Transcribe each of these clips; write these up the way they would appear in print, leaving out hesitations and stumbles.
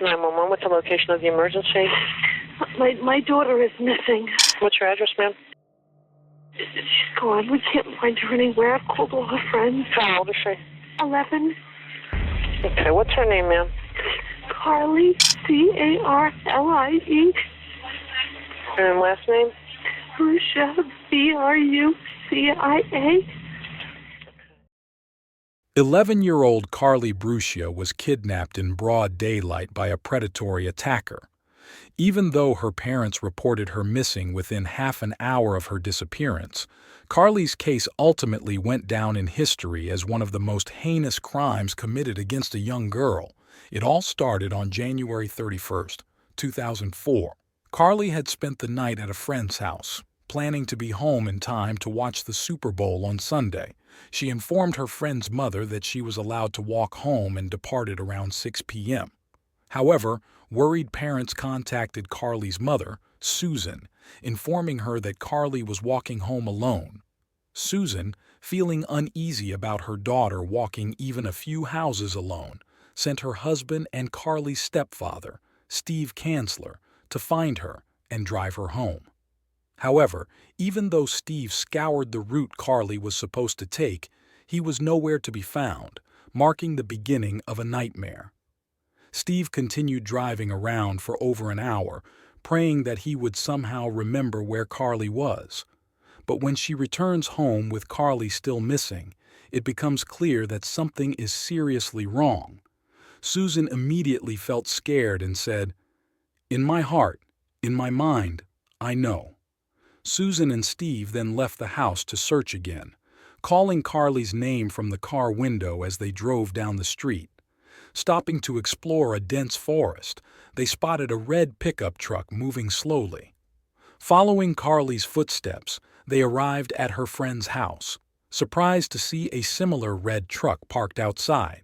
911, what's the location of the emergency? My daughter is missing. What's your address, ma'am? She's gone. We can't find her anywhere. I've called all her friends. How old is she? 11. Okay, what's her name, ma'am? Carlie, Carlie. And last name? Brucia, Brucia. 11-year-old Carlie Brucia was kidnapped in broad daylight by a predatory attacker. Even though her parents reported her missing within half an hour of her disappearance, Carlie's case ultimately went down in history as one of the most heinous crimes committed against a young girl. It all started on January 31, 2004. Carlie had spent the night at a friend's house, planning to be home in time to watch the Super Bowl on Sunday. She informed her friend's mother that she was allowed to walk home and departed around 6 p.m. However, worried parents contacted Carlie's mother, Susan, informing her that Carlie was walking home alone. Susan, feeling uneasy about her daughter walking even a few houses alone, sent her husband and Carlie's stepfather, Steve Kanzler, to find her and drive her home. However, even though Steve scoured the route Carlie was supposed to take, he was nowhere to be found, marking the beginning of a nightmare. Steve continued driving around for over an hour, praying that he would somehow remember where Carlie was. But when she returns home with Carlie still missing, it becomes clear that something is seriously wrong. Susan immediately felt scared and said, "In my heart, in my mind, I know." Susan and Steve then left the house to search again, calling Carlie's name from the car window as they drove down the street. Stopping to explore a dense forest, they spotted a red pickup truck moving slowly. Following Carlie's footsteps, they arrived at her friend's house, surprised to see a similar red truck parked outside.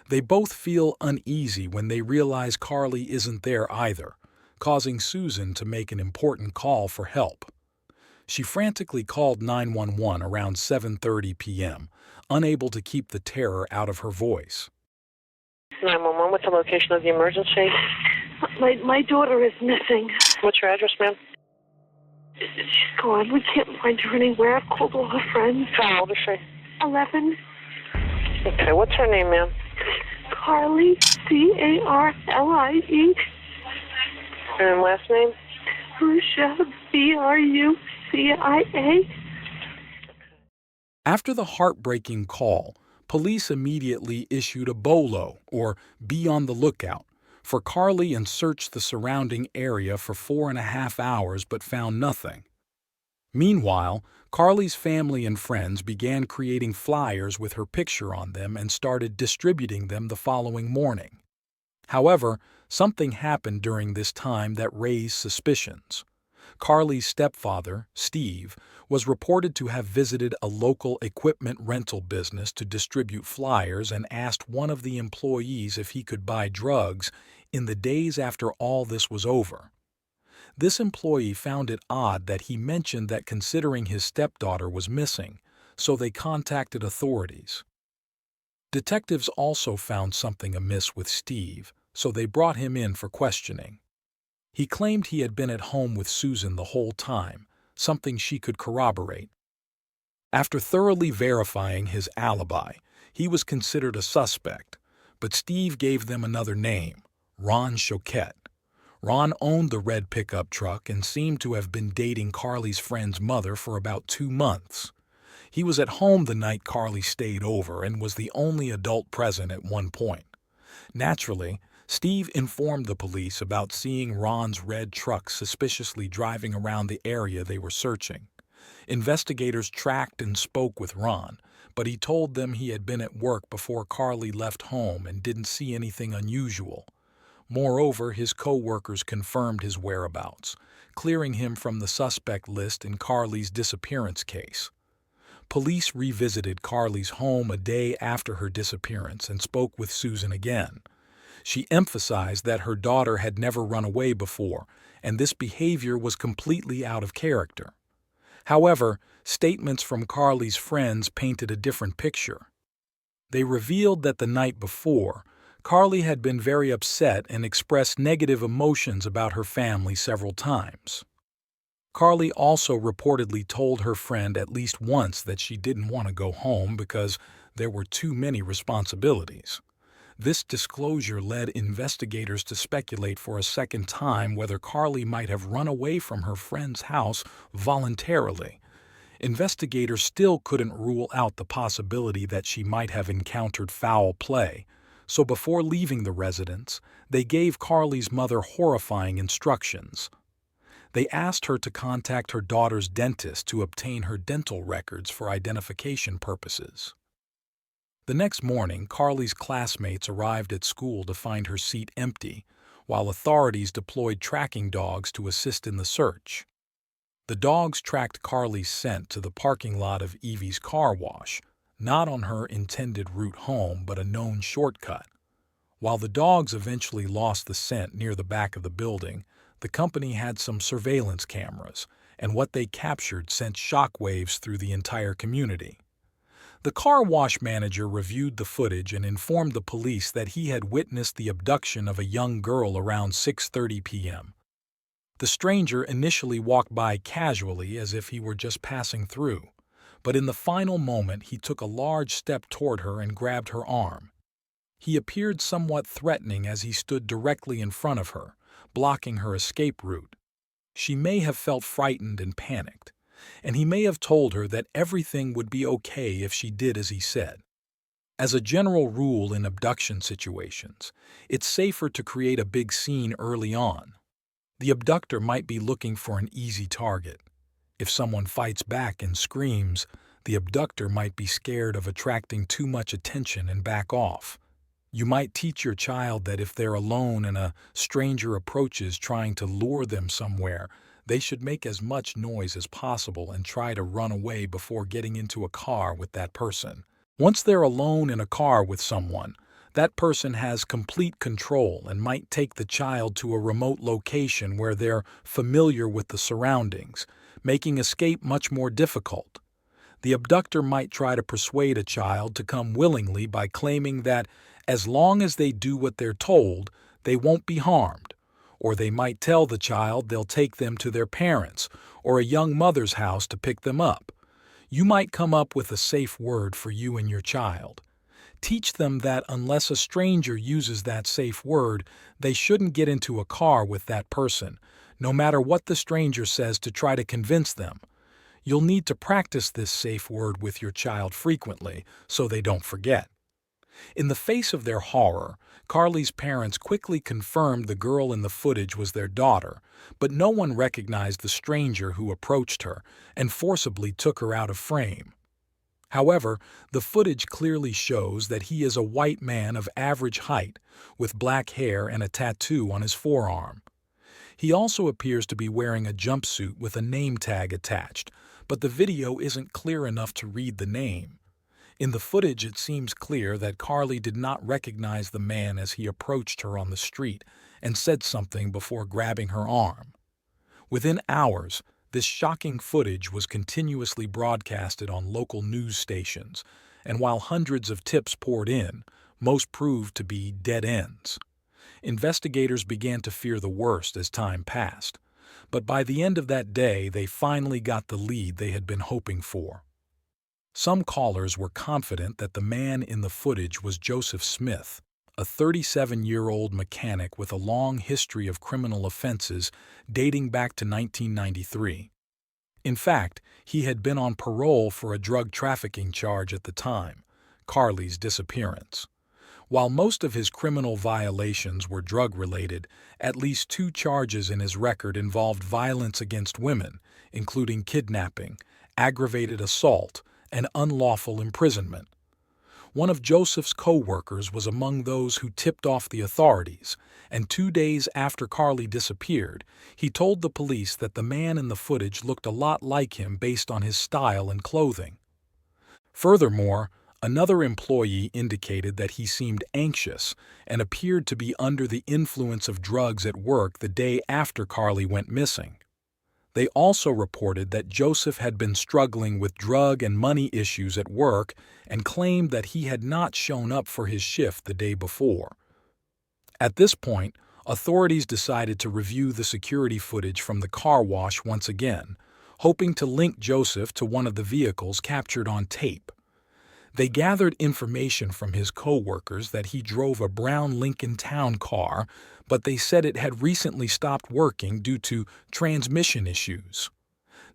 They both feel uneasy when they realize Carlie isn't there either, causing Susan to make an important call for help. She frantically called 911 around 7:30 p.m., unable to keep the terror out of her voice. 911, what's the location of the emergency? My daughter is missing. What's your address, ma'am? She's gone. We can't find her anywhere. I've called all her friends. How old is she? 11. Okay, what's her name, ma'am? Carlie, Carlie. And last name? Brucia, Brucia. After the heartbreaking call, police immediately issued a BOLO, or be on the lookout, for Carlie and searched the surrounding area for 4.5 hours but found nothing. Meanwhile, Carlie's family and friends began creating flyers with her picture on them and started distributing them the following morning. However, something happened during this time that raised suspicions. Carlie's stepfather, Steve, was reported to have visited a local equipment rental business to distribute flyers and asked one of the employees if he could buy drugs in the days after all this was over. This employee found it odd that he mentioned that considering his stepdaughter was missing, so they contacted authorities. Detectives also found something amiss with Steve, so they brought him in for questioning. He claimed he had been at home with Susan the whole time, something she could corroborate. After thoroughly verifying his alibi, he was considered a suspect, but Steve gave them another name, Ron Choquette. Ron owned the red pickup truck and seemed to have been dating Carlie's friend's mother for about 2 months. He was at home the night Carlie stayed over and was the only adult present at one point. Naturally, Steve informed the police about seeing Ron's red truck suspiciously driving around the area they were searching. Investigators tracked and spoke with Ron, but he told them he had been at work before Carlie left home and didn't see anything unusual. Moreover, his co-workers confirmed his whereabouts, clearing him from the suspect list in Carlie's disappearance case. Police revisited Carlie's home a day after her disappearance and spoke with Susan again. She emphasized that her daughter had never run away before, and this behavior was completely out of character. However, statements from Carlie's friends painted a different picture. They revealed that the night before, Carlie had been very upset and expressed negative emotions about her family several times. Carlie also reportedly told her friend at least once that she didn't want to go home because there were too many responsibilities. This disclosure led investigators to speculate for a second time whether Carlie might have run away from her friend's house voluntarily. Investigators still couldn't rule out the possibility that she might have encountered foul play, so before leaving the residence, they gave Carlie's mother horrifying instructions. They asked her to contact her daughter's dentist to obtain her dental records for identification purposes. The next morning, Carlie's classmates arrived at school to find her seat empty, while authorities deployed tracking dogs to assist in the search. The dogs tracked Carlie's scent to the parking lot of Evie's car wash, not on her intended route home but a known shortcut. While the dogs eventually lost the scent near the back of the building, the company had some surveillance cameras, and what they captured sent shockwaves through the entire community. The car wash manager reviewed the footage and informed the police that he had witnessed the abduction of a young girl around 6:30 p.m. The stranger initially walked by casually as if he were just passing through, but in the final moment he took a large step toward her and grabbed her arm. He appeared somewhat threatening as he stood directly in front of her, blocking her escape route. She may have felt frightened and panicked, and he may have told her that everything would be okay if she did as he said. As a general rule in abduction situations, it's safer to create a big scene early on. The abductor might be looking for an easy target. If someone fights back and screams, the abductor might be scared of attracting too much attention and back off. You might teach your child that if they're alone and a stranger approaches trying to lure them somewhere, they should make as much noise as possible and try to run away before getting into a car with that person. Once they're alone in a car with someone, that person has complete control and might take the child to a remote location where they're familiar with the surroundings, making escape much more difficult. The abductor might try to persuade a child to come willingly by claiming that as long as they do what they're told, they won't be harmed. Or they might tell the child they'll take them to their parents or a young mother's house to pick them up. You might come up with a safe word for you and your child. Teach them that unless a stranger uses that safe word, they shouldn't get into a car with that person, no matter what the stranger says to try to convince them. You'll need to practice this safe word with your child frequently so they don't forget. In the face of their horror, Carlie's parents quickly confirmed the girl in the footage was their daughter, but no one recognized the stranger who approached her and forcibly took her out of frame. However, the footage clearly shows that he is a white man of average height, with black hair and a tattoo on his forearm. He also appears to be wearing a jumpsuit with a name tag attached, but the video isn't clear enough to read the name. In the footage, it seems clear that Carlie did not recognize the man as he approached her on the street and said something before grabbing her arm. Within hours, this shocking footage was continuously broadcasted on local news stations, and while hundreds of tips poured in, most proved to be dead ends. Investigators began to fear the worst as time passed, but by the end of that day, they finally got the lead they had been hoping for. Some callers were confident that the man in the footage was Joseph Smith, a 37-year-old mechanic with a long history of criminal offenses dating back to 1993. In fact, he had been on parole for a drug trafficking charge at the time, Carlie's disappearance. While most of his criminal violations were drug-related, at least 2 charges in his record involved violence against women, including kidnapping, aggravated assault, and unlawful imprisonment. One of Joseph's co-workers was among those who tipped off the authorities, and 2 days after Carlie disappeared, he told the police that the man in the footage looked a lot like him based on his style and clothing. Furthermore, another employee indicated that he seemed anxious and appeared to be under the influence of drugs at work the day after Carlie went missing. They also reported that Joseph had been struggling with drug and money issues at work and claimed that he had not shown up for his shift the day before, At this point, authorities decided to review the security footage from the car wash once again, hoping to link Joseph to one of the vehicles captured on tape. They gathered information from his co-workers that he drove a brown Lincoln Town car, but they said it had recently stopped working due to transmission issues.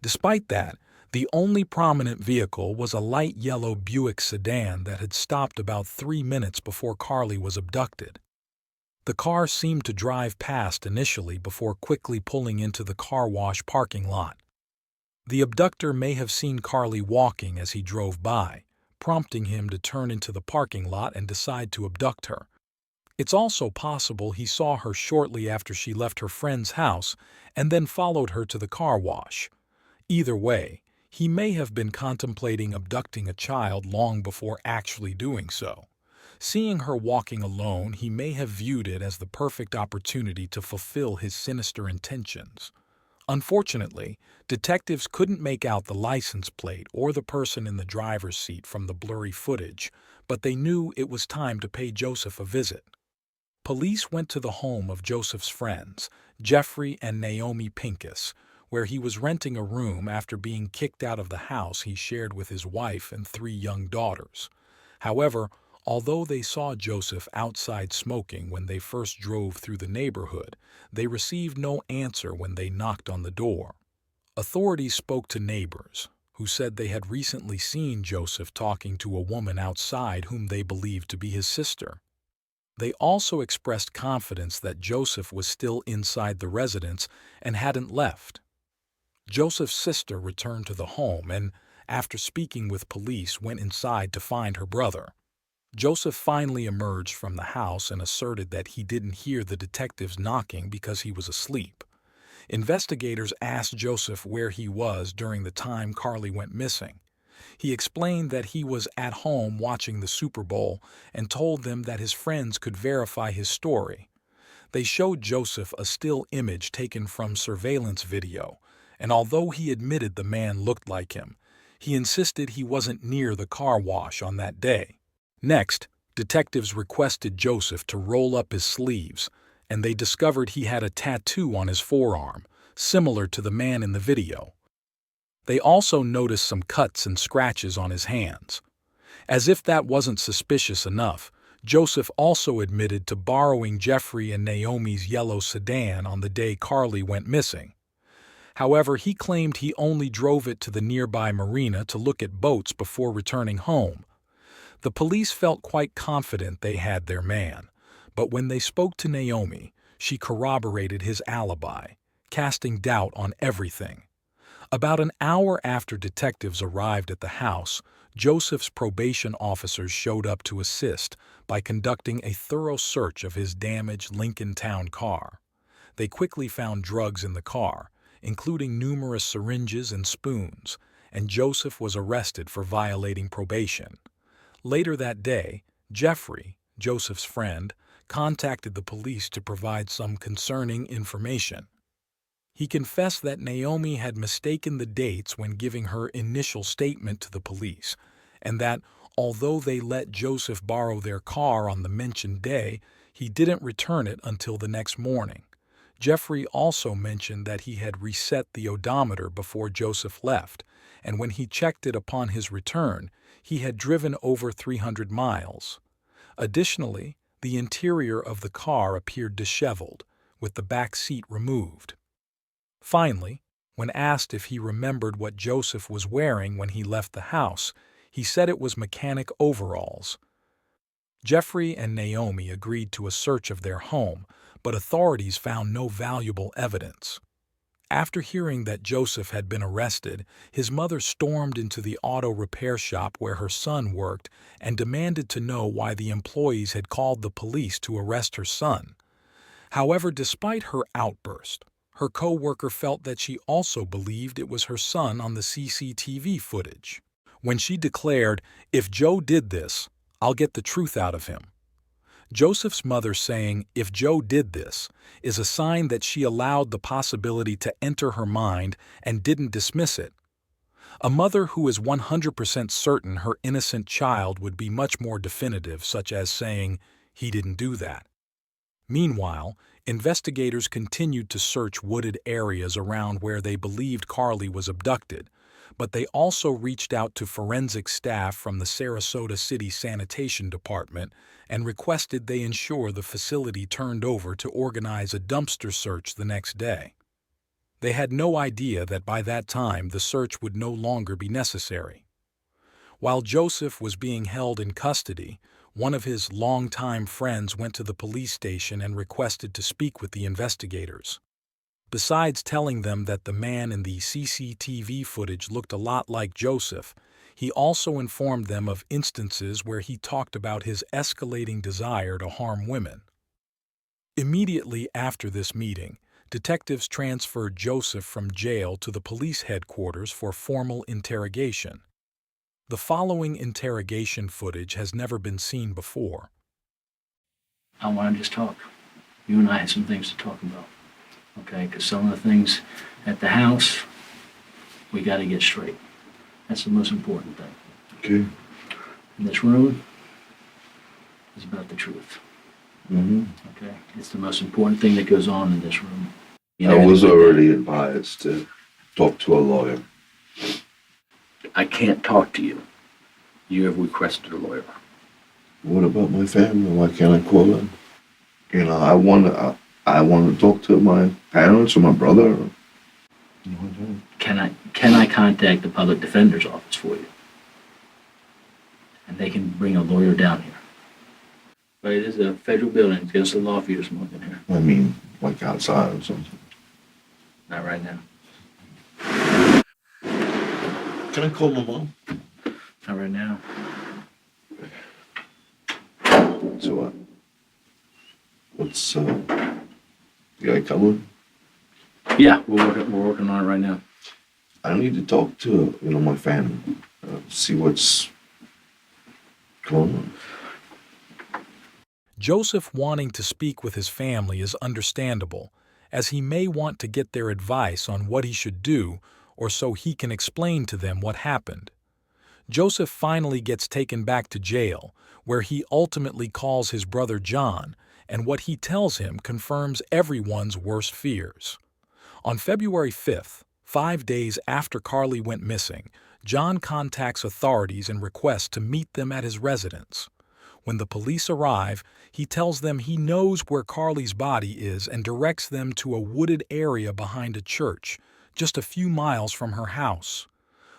Despite that, the only prominent vehicle was a light yellow Buick sedan that had stopped about 3 minutes before Carlie was abducted. The car seemed to drive past initially before quickly pulling into the car wash parking lot. The abductor may have seen Carlie walking as he drove by, prompting him to turn into the parking lot and decide to abduct her. It's also possible he saw her shortly after she left her friend's house and then followed her to the car wash. Either way, he may have been contemplating abducting a child long before actually doing so. Seeing her walking alone, he may have viewed it as the perfect opportunity to fulfill his sinister intentions. Unfortunately, detectives couldn't make out the license plate or the person in the driver's seat from the blurry footage, but they knew it was time to pay Joseph a visit. Police went to the home of Joseph's friends, Jeffrey and Naomi Pincus, where he was renting a room after being kicked out of the house he shared with his wife and 3 young daughters. However, although they saw Joseph outside smoking when they first drove through the neighborhood, they received no answer when they knocked on the door. Authorities spoke to neighbors, who said they had recently seen Joseph talking to a woman outside whom they believed to be his sister. They also expressed confidence that Joseph was still inside the residence and hadn't left. Joseph's sister returned to the home and, after speaking with police, went inside to find her brother. Joseph finally emerged from the house and asserted that he didn't hear the detectives knocking because he was asleep. Investigators asked Joseph where he was during the time Carlie went missing. He explained that he was at home watching the Super Bowl and told them that his friends could verify his story. They showed Joseph a still image taken from surveillance video, and although he admitted the man looked like him, he insisted he wasn't near the car wash on that day. Next, detectives requested Joseph to roll up his sleeves, and they discovered he had a tattoo on his forearm, similar to the man in the video. They also noticed some cuts and scratches on his hands. As if that wasn't suspicious enough, Joseph also admitted to borrowing Jeffrey and Naomi's yellow sedan on the day Carlie went missing. However, he claimed he only drove it to the nearby marina to look at boats before returning home. The police felt quite confident they had their man, but when they spoke to Naomi, she corroborated his alibi, casting doubt on everything. About an hour after detectives arrived at the house, Joseph's probation officers showed up to assist by conducting a thorough search of his damaged Lincoln Town car. They quickly found drugs in the car, including numerous syringes and spoons, and Joseph was arrested for violating probation. Later that day, Jeffrey, Joseph's friend, contacted the police to provide some concerning information. He confessed that Naomi had mistaken the dates when giving her initial statement to the police, and that, although they let Joseph borrow their car on the mentioned day, he didn't return it until the next morning. Jeffrey also mentioned that he had reset the odometer before Joseph left, and when he checked it upon his return, he had driven over 300 miles. Additionally, the interior of the car appeared disheveled, with the back seat removed. Finally, when asked if he remembered what Joseph was wearing when he left the house, he said it was mechanic overalls. Jeffrey and Naomi agreed to a search of their home, but authorities found no valuable evidence. After hearing that Joseph had been arrested, his mother stormed into the auto repair shop where her son worked and demanded to know why the employees had called the police to arrest her son. However, despite her outburst, her co-worker felt that she also believed it was her son on the CCTV footage. When she declared, "If Joe did this, I'll get the truth out of him." Joseph's mother saying, "If Joe did this," is a sign that she allowed the possibility to enter her mind and didn't dismiss it. A mother who is 100% certain her innocent child would be much more definitive, such as saying, "He didn't do that." Meanwhile, investigators continued to search wooded areas around where they believed Carlie was abducted, but they also reached out to forensic staff from the Sarasota City Sanitation Department and requested they ensure the facility turned over to organize a dumpster search the next day. They had no idea that by that time the search would no longer be necessary. While Joseph was being held in custody, one of his longtime friends went to the police station and requested to speak with the investigators. Besides telling them that the man in the CCTV footage looked a lot like Joseph, he also informed them of instances where he talked about his escalating desire to harm women. Immediately after this meeting, detectives transferred Joseph from jail to the police headquarters for formal interrogation. The following interrogation footage has never been seen before. I want to just talk. You and I have some things to talk about. Okay, because some of the things at the house, we got to get straight. That's the most important thing. Okay. In this room is about the truth. Mm-hmm. Okay, it's the most important thing that goes on in this room. You I know, was already advised to talk to a lawyer. I can't talk to you. You have requested a lawyer. What about my family? Why can't I call them? You know, I want to talk to my parents or my brother. Can I contact the public defender's office for you? And they can bring a lawyer down here. But it is a federal building. It's against the law for you to smoke in here. I mean, like outside or something. Not right now. Can I call my mom? Not right now. So what? What's the guy coming? Yeah, we're working on it right now. I need to talk to my family. See what's going on. Joseph wanting to speak with his family is understandable, as he may want to get their advice on what he should do, or so he can explain to them what happened. Joseph finally gets taken back to jail, where he ultimately calls his brother John, and what he tells him confirms everyone's worst fears. On February 5th, 5 days after Carlie went missing, John contacts authorities and requests to meet them at his residence. When the police arrive, he tells them he knows where Carlie's body is and directs them to a wooded area behind a church, just a few miles from her house.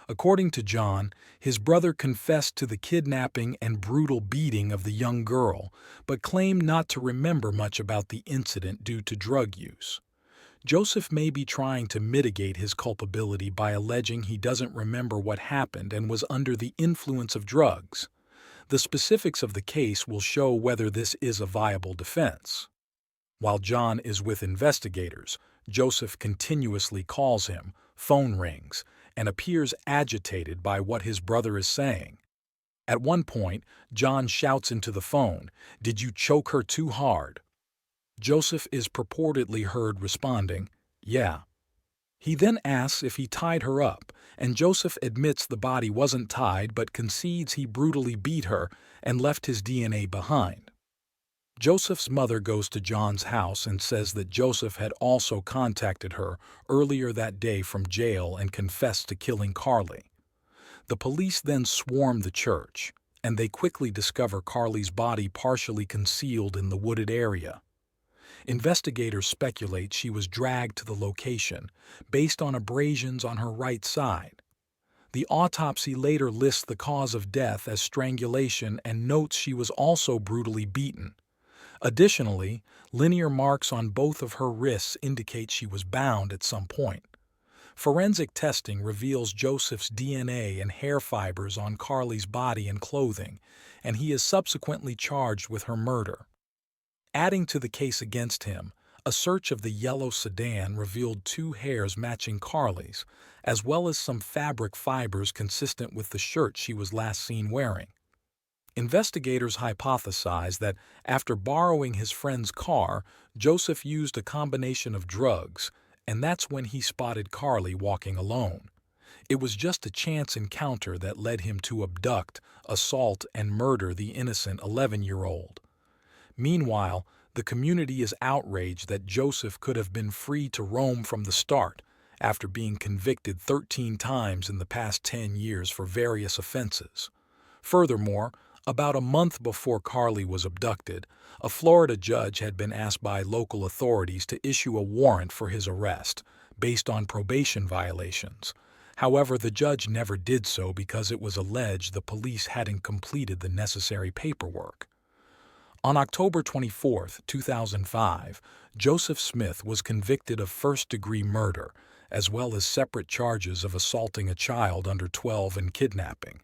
According to John, his brother confessed to the kidnapping and brutal beating of the young girl, but claimed not to remember much about the incident due to drug use. Joseph may be trying to mitigate his culpability by alleging he doesn't remember what happened and was under the influence of drugs. The specifics of the case will show whether this is a viable defense. While John is with investigators, Joseph continuously calls him, phone rings, and appears agitated by what his brother is saying. At one point, John shouts into the phone, "Did you choke her too hard?" Joseph is purportedly heard responding, "Yeah." He then asks if he tied her up, and Joseph admits the body wasn't tied but concedes he brutally beat her and left his DNA behind. Joseph's mother goes to John's house and says that Joseph had also contacted her earlier that day from jail and confessed to killing Carlie. The police then swarm the church, and they quickly discover Carlie's body partially concealed in the wooded area. Investigators speculate she was dragged to the location, based on abrasions on her right side. The autopsy later lists the cause of death as strangulation and notes she was also brutally beaten. Additionally, linear marks on both of her wrists indicate she was bound at some point. Forensic testing reveals Joseph's DNA and hair fibers on Carlie's body and clothing, and he is subsequently charged with her murder. Adding to the case against him, a search of the yellow sedan revealed 2 hairs matching Carlie's, as well as some fabric fibers consistent with the shirt she was last seen wearing. Investigators hypothesize that after borrowing his friend's car, Joseph used a combination of drugs, and that's when he spotted Carlie walking alone. It was just a chance encounter that led him to abduct, assault, and murder the innocent 11-year-old. Meanwhile, The community is outraged that Joseph could have been free to roam from the start after being convicted 13 times in the past 10 years for various offenses. Furthermore, about a month before Carlie was abducted, a Florida judge had been asked by local authorities to issue a warrant for his arrest, based on probation violations. However, the judge never did so because it was alleged the police hadn't completed the necessary paperwork. On October 24, 2005, Joseph Smith was convicted of first-degree murder, as well as separate charges of assaulting a child under 12 and kidnapping.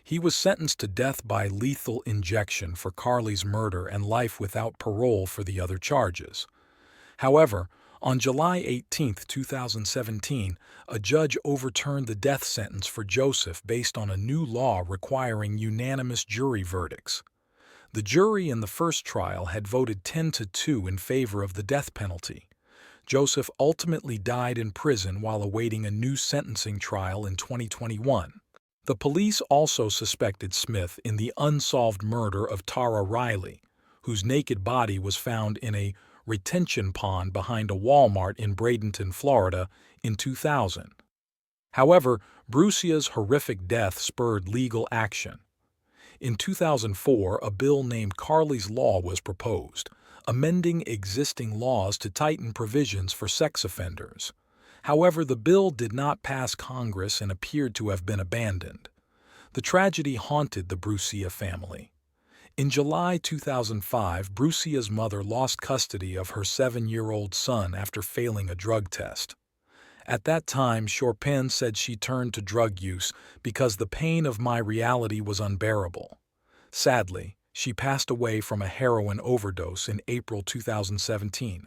He was sentenced to death by lethal injection for Carlie's murder and life without parole for the other charges. However, on July 18, 2017, a judge overturned the death sentence for Joseph based on a new law requiring unanimous jury verdicts. The jury in the first trial had voted 10-2 in favor of the death penalty. Joseph ultimately died in prison while awaiting a new sentencing trial in 2021. The police also suspected Smith in the unsolved murder of Tara Riley, whose naked body was found in a retention pond behind a Walmart in Bradenton, Florida, in 2000. However, Brucia's horrific death spurred legal action. In 2004, a bill named Carlie's Law was proposed, amending existing laws to tighten provisions for sex offenders. However, the bill did not pass Congress and appeared to have been abandoned. The tragedy haunted the Brucia family. In July 2005, Brucia's mother lost custody of her 7-year-old son after failing a drug test. At that time, Chopin said she turned to drug use because the pain of my reality was unbearable. Sadly, she passed away from a heroin overdose in April 2017.